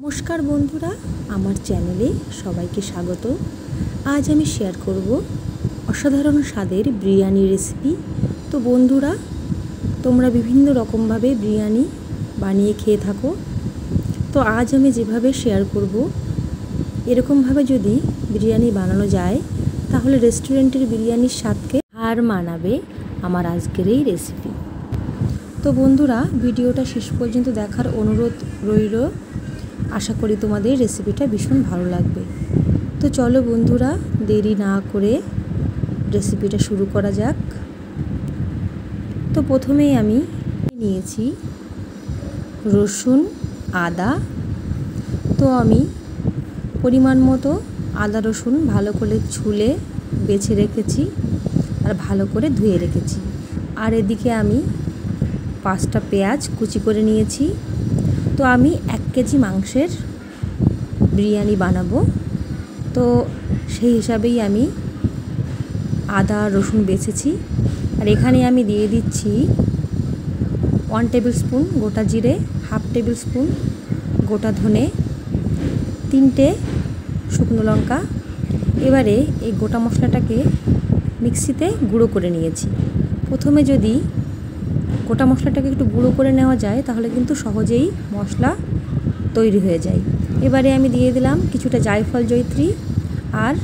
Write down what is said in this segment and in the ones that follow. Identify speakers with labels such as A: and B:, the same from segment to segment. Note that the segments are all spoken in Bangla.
A: নমস্কার বন্ধুরা, আমার চ্যানেলে সবাইকে স্বাগত। আজ আমি শেয়ার করব অসাধারণ স্বাদের বিরিয়ানি রেসিপি। তো বন্ধুরা, তোমরা বিভিন্ন রকমভাবে বিরিয়ানি বানিয়ে খেয়ে থাকো। তো আজ আমি যেভাবে শেয়ার করব, এরকমভাবে যদি বিরিয়ানি বানানো যায় তাহলে রেস্টুরেন্টের বিরিয়ানির স্বাদকে হার মানাবে আমার আজকের এই রেসিপি। তো বন্ধুরা, ভিডিওটা শেষ পর্যন্ত দেখার অনুরোধ রইল। আশা করি তোমাদের রেসিপিটা ভীষণ ভালো লাগবে। তো চলো বন্ধুরা, দেরি না করে রেসিপিটা শুরু করা যাক। তো প্রথমেই আমি নিয়েছি রসুন, আদা। তো আমি পরিমাণ মতো আদা রসুন ভালো করে ছুলে বেছে রেখেছি আর ভালো করে ধুয়ে রেখেছি। আর এদিকে আমি 5টা পেঁয়াজ কুচি করে নিয়েছি। তো আমি 1 কেজি মাংসের বিরিয়ানি বানাবো, তো সেই হিসাবেই আমি আদা রসুন বেছেছি। আর এখানে আমি দিয়ে দিচ্ছি 1 টেবিল স্পুন গোটা জিরে, 1/2 টেবিল স্পুন গোটা ধনে, 3টে শুকনো লঙ্কা। এবারে এই গোটা মশলাটাকে মিক্সিতে গুঁড়ো করে নিয়েছি। প্রথমে যদি গোটা মশলাটাকে একটু গুঁড়ো করে নেওয়া যায় তাহলে কিন্তু সহজেই মশলা তৈরি হয়ে যায়। এবারে আমি দিয়ে দিলাম কিছুটা জায়ফল, জয়িত্রী আর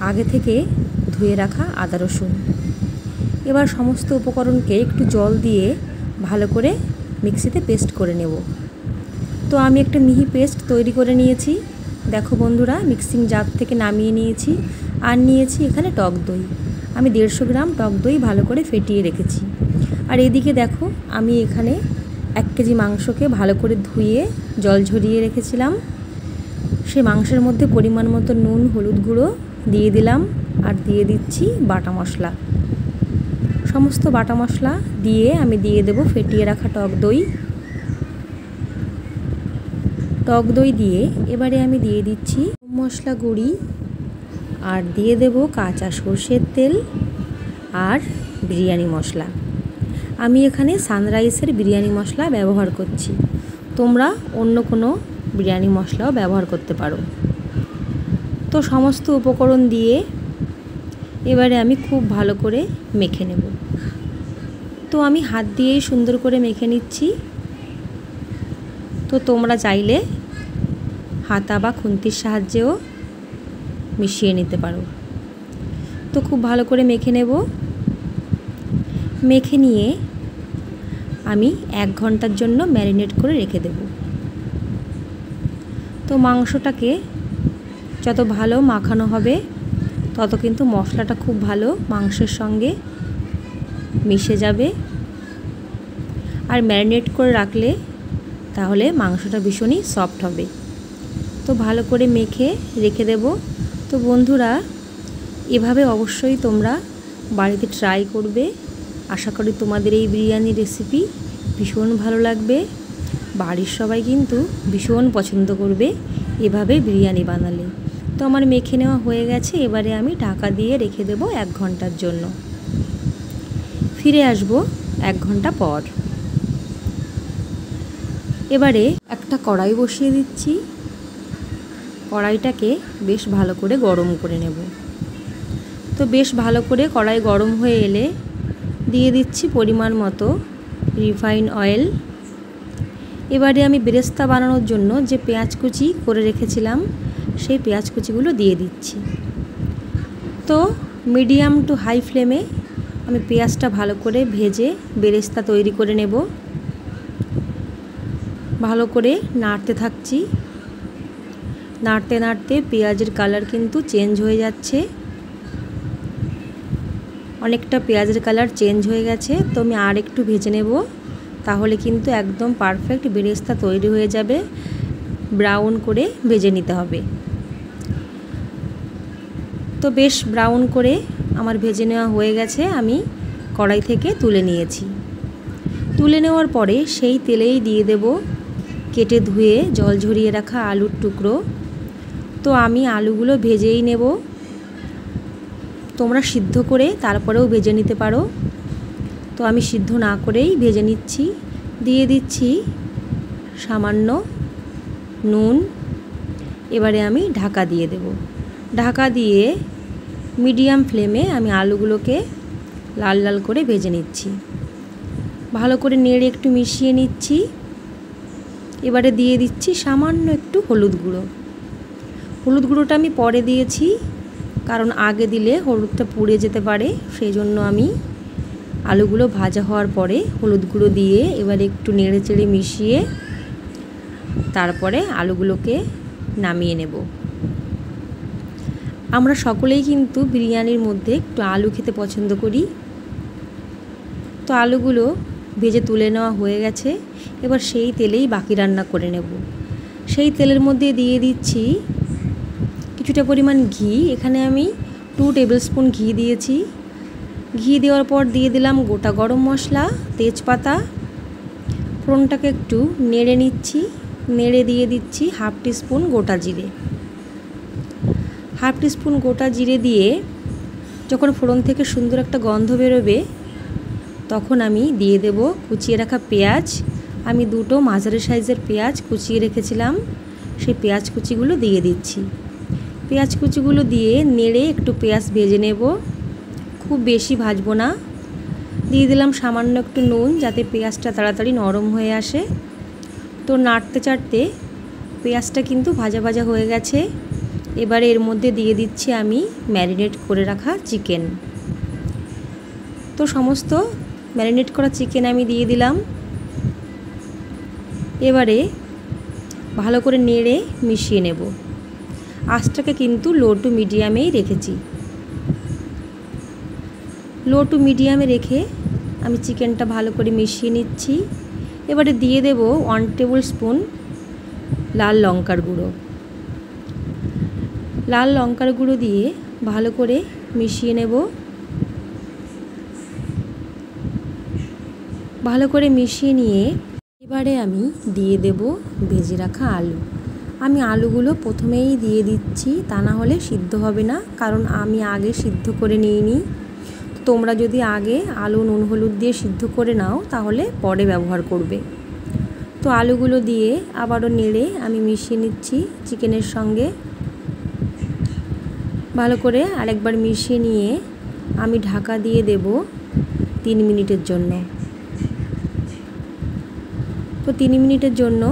A: আগে থেকে ধুয়ে রাখা আদা রসুন। এবার সমস্ত উপকরণকে একটু জল দিয়ে ভালো করে মিক্সিতে পেস্ট করে নেব। তো আমি একটা মিহি পেস্ট তৈরি করে নিয়েছি। দেখো বন্ধুরা, মিক্সিং জার থেকে নামিয়ে নিয়েছি। আর নিয়েছি এখানে টক দই। আমি 150 গ্রাম টক দই ভালো করে ফেটিয়ে রেখেছি। আর এদিকে দেখো, আমি এখানে 1 কেজি মাংসকে ভালো করে ধুয়ে জল ঝরিয়ে রেখেছিলাম। সেই মাংসের মধ্যে পরিমাণ মতো নুন, হলুদ গুঁড়ো দিয়ে দিলাম আর দিয়ে দিচ্ছি বাটা মশলা। সমস্ত বাটা মশলা দিয়ে আমি দিয়ে দেব ফেটিয়ে রাখা টক দই। টক দই দিয়ে এবারে আমি দিয়ে দিচ্ছি মশলা গুঁড়ি আর দিয়ে দেব কাঁচা সর্ষের তেল আর বিরিয়ানি মশলা। আমি এখানে সানরাইসের বিরিয়ানি মশলা ব্যবহার করছি, তোমরা অন্য কোনো বিরিয়ানি মশলাও ব্যবহার করতে পারো। তো সমস্ত উপকরণ দিয়ে এবারে আমি খুব ভালো করে মেখে নেব। তো আমি হাত দিয়েই সুন্দর করে মেখে নিচ্ছি। তো তোমরা চাইলে হাতা বা খুন্তির সাহায্যেও মিশিয়ে নিতে পারো। তো খুব ভালো করে মেখে নেব। মেখে নিয়ে আমি 1 ঘন্টার জন্য ম্যারিনেট করে রেখে দেব। তো মাংসটাকে যত ভালো মাখানো হবে তত কিন্তু মশলাটা খুব ভালো মাংসের সঙ্গে মিশে যাবে। আর ম্যারিনেট করে রাখলে তাহলে মাংসটা ভীষণই সফট হবে। তো ভালো করে মেখে রেখে দেব। তো বন্ধুরা, এভাবে অবশ্যই তোমরা বাড়িতে ট্রাই করবে। আশা করি তোমাদের এই বিরিয়ানি রেসিপি ভীষণ ভালো লাগবে। বাড়ির সবাই কিন্তু ভীষণ পছন্দ করবে এভাবে বিরিয়ানি বানালে। তো আমার মেখে নেওয়া হয়ে গেছে। এবারে আমি ঢাকা দিয়ে রেখে দেব 1 ঘন্টার জন্য। ফিরে আসব 1 ঘন্টা পর। এবারে একটা কড়াই বসিয়ে দিচ্ছি। কড়াইটাকে বেশ ভালো করে গরম করে নেব। তো বেশ ভালো করে কড়াই গরম হয়ে এলে দিয়ে দিচ্ছি পরিমাণ মতো রিফাইন অয়েল। এবারে আমি বেরেস্তা বানানোর জন্য যে পেঁয়াজ কুচি করে রেখেছিলাম সেই পেঁয়াজ কুচিগুলো দিয়ে দিচ্ছি। তো মিডিয়াম টু হাই ফ্লেমে আমি পেঁয়াজটা ভালো করে ভেজে বেরেস্তা তৈরি করে নেব। ভালো করে নাড়তে থাকছি। নাড়তে নাড়তে পেঁয়াজের কালার কিন্তু চেঞ্জ হয়ে যাচ্ছে। অনেকটা পেঁয়াজের কালার চেঞ্জ হয়ে গেছে। তো আমি আর একটু ভেজে নেব, তাহলে কিন্তু একদম পারফেক্ট বেরেস্তা তৈরি হয়ে যাবে। ব্রাউন করে ভেজে নিতে হবে। তো বেশ ব্রাউন করে আমার ভেজে নেওয়া হয়ে গেছে। আমি কড়াই থেকে তুলে নিয়েছি। তুলে নেওয়ার পরে সেই তেলেই দিয়ে দেব কেটে ধুয়ে জল ঝরিয়ে রাখা আলুর টুকরো। তো আমি আলুগুলো ভেজেই নেব। তোমরা সিদ্ধ করে তারপরেও ভেজে নিতে পারো। তো আমি সিদ্ধ না করেই ভেজে নিচ্ছি। দিয়ে দিচ্ছি সামান্য নুন। এবারে আমি ঢাকা দিয়ে দেব। ঢাকা দিয়ে মিডিয়াম ফ্লেমে আমি আলুগুলোকে লাল লাল করে ভেজে নিচ্ছি। ভালো করে নেড়ে একটু মিশিয়ে নিচ্ছি। এবারে দিয়ে দিচ্ছি সামান্য একটু হলুদ গুঁড়ো। হলুদ গুঁড়োটা আমি পরে দিয়েছি, কারণ আগে দিলে হলুদটা পুড়ে যেতে পারে, সেই জন্য আমি আলুগুলো ভাজা হওয়ার পরে হলুদ গুঁড়ো দিয়ে এবারে একটু নেড়ে চেড়ে মিশিয়ে তারপরে আলুগুলোকে নামিয়ে নেব। আমরা সকলেই কিন্তু বিরিয়ানির মধ্যে একটু আলু খেতে পছন্দ করি। তো আলুগুলো ভেজে তুলে নেওয়া হয়ে গেছে। এবার সেই তেলেই বাকি রান্না করে নেব। সেই তেলের মধ্যে দিয়ে দিচ্ছি কিছুটা পরিমাণ ঘি। এখানে আমি 2 টেবিল স্পুন ঘি দিয়েছি। ঘি দেওয়ার পর দিয়ে দিলাম গোটা গরম মশলা, তেজপাতা। ফোড়নটাকে একটু নেড়ে নিচ্ছি। নেড়ে দিয়ে দিচ্ছি হাফ টিস্পুন গোটা জিরে। হাফ টিস্পুন গোটা জিরে দিয়ে যখন ফোড়ন থেকে সুন্দর একটা গন্ধ বেরোবে, তখন আমি দিয়ে দেব কুচিয়ে রাখা পেঁয়াজ। আমি 2টো মাঝারি সাইজের পেঁয়াজ কুচিয়ে রেখেছিলাম, সেই পেঁয়াজ কুচিগুলো দিয়ে দিচ্ছি। পেঁয়াজ কুচিগুলো দিয়ে নেড়ে একটু পেঁয়াজ ভেজে নেব, খুব বেশি ভাজবো না। দিয়ে দিলাম সামান্য একটু নুন, যাতে পেঁয়াজটা তাড়াতাড়ি নরম হয়ে আসে। তো নাড়তে চাড়তে পেঁয়াজটা কিন্তু ভাজা ভাজা হয়ে গেছে। এবারে এর মধ্যে দিয়ে দিচ্ছি আমি ম্যারিনেট করে রাখা চিকেন। তো সমস্ত ম্যারিনেট করা চিকেন আমি দিয়ে দিলাম। এবারে ভালো করে নেড়ে মিশিয়ে নেব। আঁচটাকে কিন্তু লো টু মিডিয়ামেই রেখেছি। লো টু মিডিয়ামে রেখে আমি চিকেনটা ভালো করে মিশিয়ে নিচ্ছি। এবারে দিয়ে দেব 1 টেবিল স্পুন লাল লঙ্কার গুঁড়ো। লাল লঙ্কার গুঁড়ো দিয়ে ভালো করে মিশিয়ে নেব। ভালো করে মিশিয়ে নিয়ে এবারে আমি দিয়ে দেব ভেজে রাখা আলু। আমি আলুগুলো প্রথমেই দিয়ে দিচ্ছি, তা না হলে সিদ্ধ হবে না, কারণ আমি আগে সিদ্ধ করে নিইনি। তোমরা যদি আগে আলু নুন হলুদ দিয়ে সিদ্ধ করে নাও, তাহলে পরে ব্যবহার করবে। তো আলুগুলো দিয়ে আবারও নেড়ে আমি মিশিয়ে নিচ্ছি চিকেনের সঙ্গে। ভালো করে আরেকবার মিশিয়ে নিয়ে আমি ঢাকা দিয়ে দেব 3 মিনিটের জন্য। তো 3 মিনিটের জন্য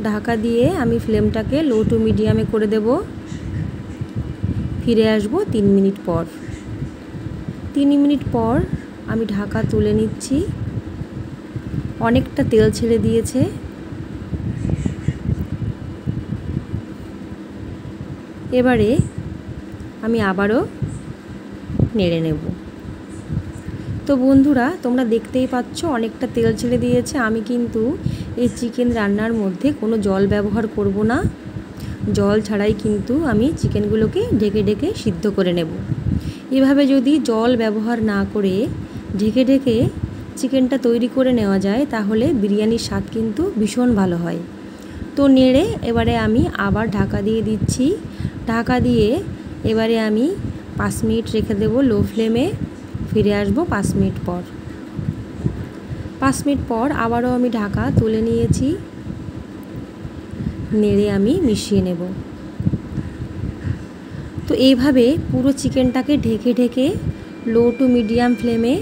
A: ঢাকা দিয়ে আমি ফ্লেমটাকে লো টু মিডিয়ামে করে দেব। ফিরে আসব 3 মিনিট পর। 3 মিনিট পর আমি ঢাকা তুলে নিচ্ছি। অনেকটা তেল ছেড়ে দিয়েছে। এবারে আমি আবারও নেড়ে নেব। তো বন্ধুরা, তোমরা দেখতেই পাচ্ছ অনেকটা তেল ছেড়ে দিয়েছে। আমি কিন্তু এই চিকেন রান্নার মধ্যে কোনো জল ব্যবহার করব না। জল ছাড়াই কিন্তু আমি চিকেনগুলোকে ঢেকে ঢেকে সিদ্ধ করে নেব। এভাবে যদি জল ব্যবহার না করে ঢেকে ঢেকে চিকেনটা তৈরি করে নেওয়া যায়, তাহলে বিরিয়ানির স্বাদ কিন্তু ভীষণ ভালো হয়। তো নেড়ে এবারে আমি আবার ঢাকা দিয়ে দিচ্ছি। ঢাকা দিয়ে এবারে আমি 5 মিনিট রেখে দেব লো ফ্লেমে। ফিরে আসব 5 মিনিট পর। 5 মিনিট পর আবারও আমি ঢাকা তুলে নিয়েছি। নেড়ে আমি মিশিয়ে নেব। তো এইভাবে পুরো চিকেনটাকে ঢেকে ঢেকে লো টু মিডিয়াম ফ্লেমে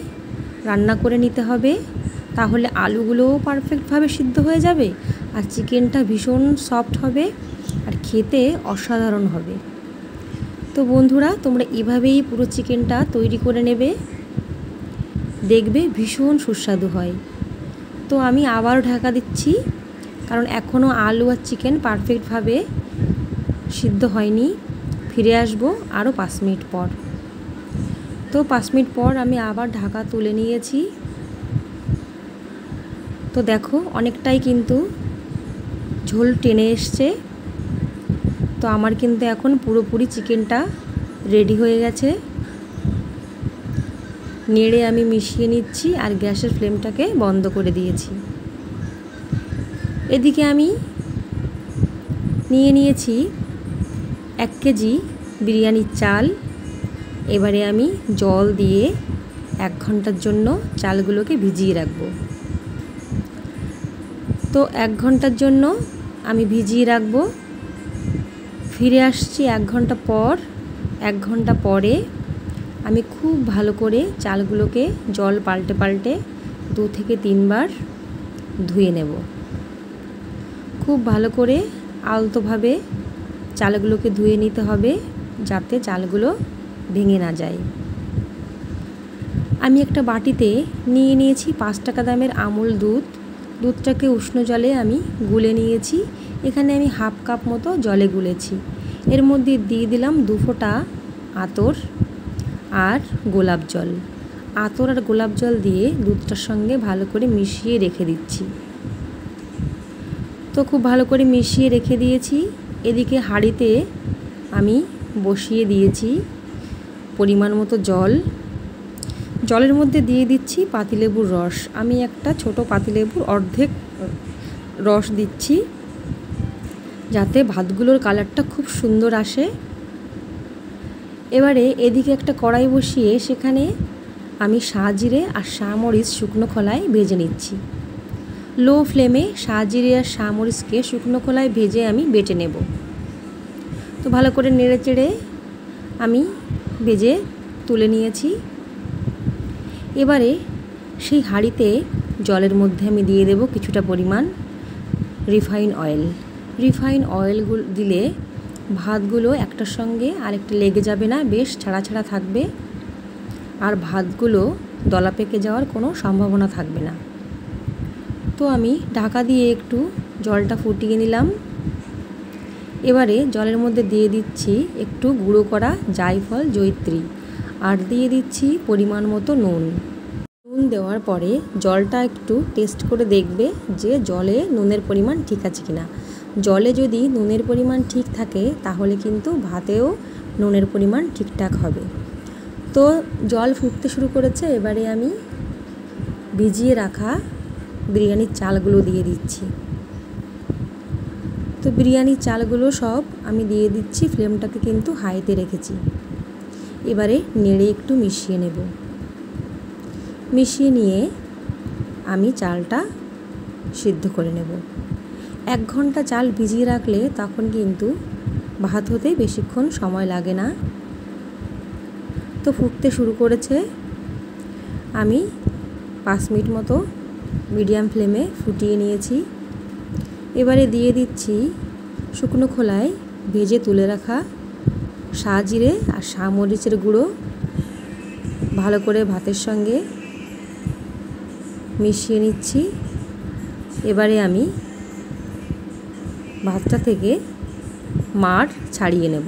A: রান্না করে নিতে হবে। তাহলে আলুগুলোও পারফেক্টভাবে সিদ্ধ হয়ে যাবে, আর চিকেনটা ভীষণ সফট হবে, আর খেতে অসাধারণ হবে। তো বন্ধুরা, তোমরা এভাবেই পুরো চিকেনটা তৈরি করে নেবে, দেখবে ভীষণ সুস্বাদু হয়। তো আমি আবারও ঢাকা দিচ্ছি, কারণ এখনও আলু আর চিকেন পারফেক্টভাবে সিদ্ধ হয়নি। ফিরে আসব আরও 5 মিনিট পর। তো 5 মিনিট পর আমি আবার ঢাকা তুলে নিয়েছি। তো দেখো অনেকটাই কিন্তু ঝোল টেনে এসছে। তো আমার কিন্তু এখন পুরোপুরি চিকেনটা রেডি হয়ে গেছে। নেড়ে আমি মিশিয়ে নিচ্ছি আর গ্যাসের ফ্লেমটাকে বন্ধ করে দিয়েছি। এদিকে আমি নিয়েছি 1 কেজি বিরিয়ানির চাল। এবারে আমি জল দিয়ে 1 ঘন্টার জন্য চালগুলোকে ভিজিয়ে রাখব। তো 1 ঘন্টার জন্য আমি ভিজিয়ে রাখবো। ফিরে আসছি 1 ঘন্টা পর। 1 ঘন্টা পরে আমি খুব ভালো করে চালগুলোকে জল পাল্টে পাল্টে 2 থেকে 3 বার ধুয়ে নেব। খুব ভালো করে আলতোভাবে চালগুলোকে ধুয়ে নিতে হবে, যাতে চালগুলো ভেঙে না যায়। আমি একটা বাটিতে নিয়ে নিয়েছি 5 টাকা দামের আমুল দুধ। দুধটাকে উষ্ণ জলে আমি গুলে নিয়েছি। এখানে আমি হাফ কাপ মতো জলে গুলেছি। এর মধ্যে দিয়ে দিলাম 2 ফোঁটা আতর আর গোলাপ জল। আতর আর গোলাপ জল দিয়ে দুধটার সঙ্গে ভালো করে মিশিয়ে রেখে দিচ্ছি। তো খুব ভালো করে মিশিয়ে রেখে দিয়েছি। এদিকে হাঁড়িতে আমি বসিয়ে দিয়েছি পরিমাণ মতো জল। জলের মধ্যে দিয়ে দিচ্ছি পাতিলেবুর রস। আমি একটা ছোট পাতিলেবুর অর্ধেক রস দিচ্ছি, যাতে ভাতগুলোর কালারটা খুব সুন্দর আসে। এবারে এদিকে একটা কড়াই বসিয়ে সেখানে আমি সাজিরে আর শামরিচ শুকনো খোলায় ভেজে নিচ্ছি। লো ফ্লেমে সাজিরে আর শামরিচকে শুকনো খোলায় ভেজে আমি বেটে নেব। তো ভালো করে নেড়ে চেড়ে আমি ভেজে তুলে নিয়েছি। এবারে সেই হাঁড়িতে জলের মধ্যে আমি দিয়ে দেব কিছুটা পরিমাণ রিফাইন অয়েল। রিফাইন অয়েলগুলো দিলে ভাতগুলো একটার সঙ্গে আরেকটা লেগে যাবে না, বেশ ছাড়া ছাড়া থাকবে, আর ভাতগুলো দলা পেকে যাওয়ার কোনো সম্ভাবনা থাকবে না। তো আমি ঢাকা দিয়ে একটু জলটা ফুটিয়ে নিলাম। এবারে জলের মধ্যে দিয়ে দিচ্ছি একটু গুঁড়ো করা জায়ফল জয়িত্রী, আর দিয়ে দিচ্ছি পরিমাণ মতো নুন। নুন দেওয়ার পরে জলটা একটু টেস্ট করে দেখবে যে জলে নুনের পরিমাণ ঠিক আছে কিনা। জলে যদি নুনের পরিমাণ ঠিক থাকে তাহলে কিন্তু ভাতেও নুনের পরিমাণ ঠিকঠাক হবে। তো জল ফুটতে শুরু করেছে। এবারে আমি ভিজিয়ে রাখা বিরিয়ানির চালগুলো দিয়ে দিচ্ছি। তো বিরিয়ানির চালগুলো সব আমি দিয়ে দিচ্ছি। ফ্লেমটাকে কিন্তু হাইতে রেখেছি। এবারে নেড়ে একটু মিশিয়ে নেব। মিশিয়ে নিয়ে আমি চালটা সিদ্ধ করে নেব। 1 ঘন্টা চাল ভিজিয়ে রাখলে তখন কিন্তু ভাত হতে বেশিক্ষণ সময় লাগে না। তো ফুটতে শুরু করেছে। আমি 5 মিনিট মতো মিডিয়াম ফ্লেমে ফুটিয়ে নিয়েছি। এবারে দিয়ে দিচ্ছি শুকনো খোলায় ভেজে তুলে রাখা সাজিরে আর শামরিচের গুঁড়ো। ভালো করে ভাতের সঙ্গে মিশিয়ে নিচ্ছি। এবারে আমি ভাতটা থেকে মাড় ছাড়িয়ে নেব।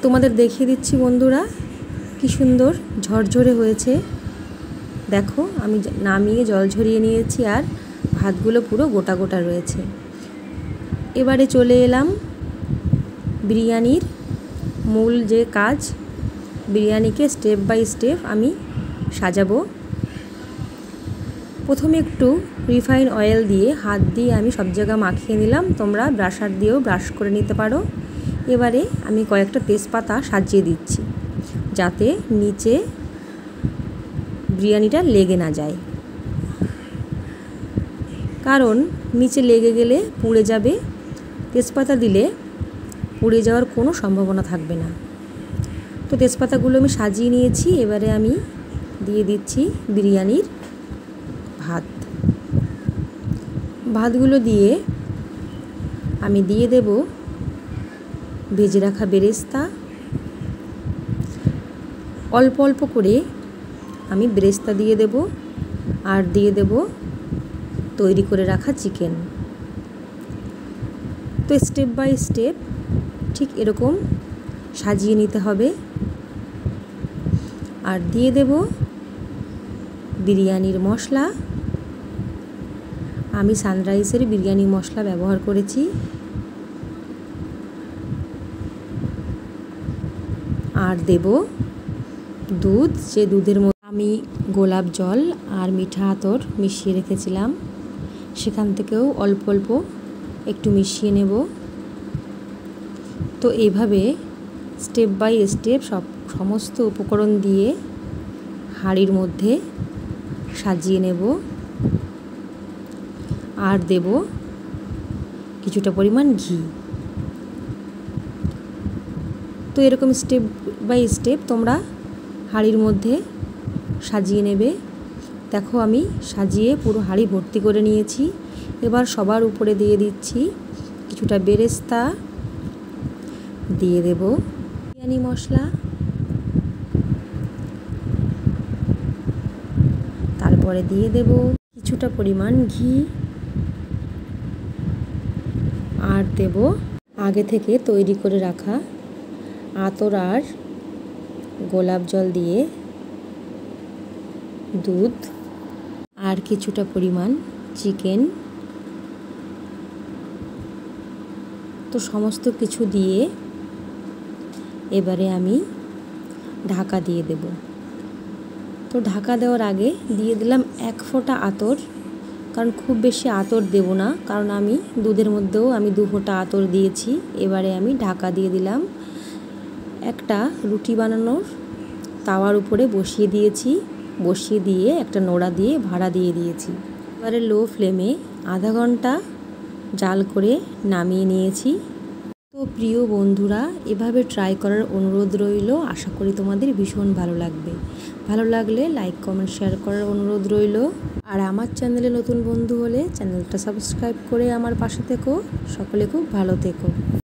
A: তোমাদের দেখিয়ে দিচ্ছি বন্ধুরা, কি সুন্দর ঝরঝরে হয়েছে। দেখো আমি নামিয়ে জল ঝরিয়ে নিয়েছি আর ভাতগুলো পুরো গোটা গোটা রয়েছে। এবারে চলে এলাম বিরিয়ানির মূল যে কাজ। বিরিয়ানিকে স্টেপ বাই স্টেপ আমি সাজাবো। প্রথমে একটু রিফাইন অয়েল দিয়ে হাত দিয়ে আমি সব জায়গা মাখিয়ে নিলাম। তোমরা ব্রাশার দিয়েও ব্রাশ করে নিতে পারো। এবারে আমি কয়েকটা তেজপাতা সাজিয়ে দিচ্ছি, যাতে নিচে বিরিয়ানিটা লেগে না যায়, কারণ নিচে লেগে গেলে পুড়ে যাবে। তেজপাতা দিলে পুড়ে যাওয়ার কোনো সম্ভাবনা থাকবে না। তো তেজপাতাগুলো আমি সাজিয়ে নিয়েছি। এবারে আমি দিয়ে দিচ্ছি বিরিয়ানির ভাতগুলো দিয়ে আমি দিয়ে দেব ভেজে রাখা বেরেস্তা। অল্প অল্প করে আমি বেরেস্তা দিয়ে দেব, আর দিয়ে দেব তৈরি করে রাখা চিকেন। তো স্টেপ বাই স্টেপ ঠিক এরকম সাজিয়ে নিতে হবে। আর দিয়ে দেব বিরিয়ানির মশলা। আমি সানরাইজের বিরিয়ানি মশলা ব্যবহার করেছি। আর দেব দুধ, যে দুধের মধ্যে আমি গোলাপ জল আর মিঠা আতর মিশিয়ে রেখেছিলাম, সেখান থেকেও অল্প অল্প একটু মিশিয়ে নেব। তো এইভাবে স্টেপ বাই স্টেপ সমস্ত উপকরণ দিয়ে হাঁড়ির মধ্যে সাজিয়ে নেব। আর দেব কিছুটা পরিমাণ ঘি। তো এরকম স্টেপ বাই স্টেপ তোমরা হাঁড়ির মধ্যে সাজিয়ে নেবে। দেখো আমি সাজিয়ে পুরো হাঁড়ি ভর্তি করে নিয়েছি। এবার সবার উপরে দিয়ে দিচ্ছি কিছুটা বেরেস্তা, দিয়ে দেব বিরিয়ানি মশলা, তারপরে দিয়ে দেব কিছুটা পরিমাণ ঘি, আর দেব আগে থেকে তৈরি করে রাখা আতর আর গোলাপ জল দিয়ে দুধ, আর কিছুটা পরিমাণ চিকেন। তো সমস্ত কিছু দিয়ে এবারে আমি ঢাকা দিয়ে দেব। তো ঢাকা দেওয়ার আগে দিয়ে দিলাম 1 ফোঁটা আতর, কারণ খুব বেশি আতর দেব না, কারণ আমি দুধের মধ্যেও আমি 2 ফোঁটা আতর দিয়েছি। এবারে আমি ঢাকা দিয়ে দিলাম। একটা রুটি বানানোর তাওয়ার উপরে বসিয়ে দিয়েছি, বসিয়ে দিয়ে একটা নোড়া দিয়ে ভাড়া দিয়ে দিয়েছি। এবারে লো ফ্লেমে আধা ঘন্টা জাল করে নামিয়ে নিয়েছি। তো প্রিয় বন্ধুরা, এভাবে ট্রাই করার অনুরোধ রইল। আশা করি তোমাদের ভীষণ ভালো লাগবে। ভালো লাগলে লাইক কমেন্ট শেয়ার করার অনুরোধ রইল। আর আমার চ্যানেলে নতুন বন্ধু হলে চ্যানেলটা সাবস্ক্রাইব করে আমার পাশে থেকো। সকলে খুব ভালো থেকো।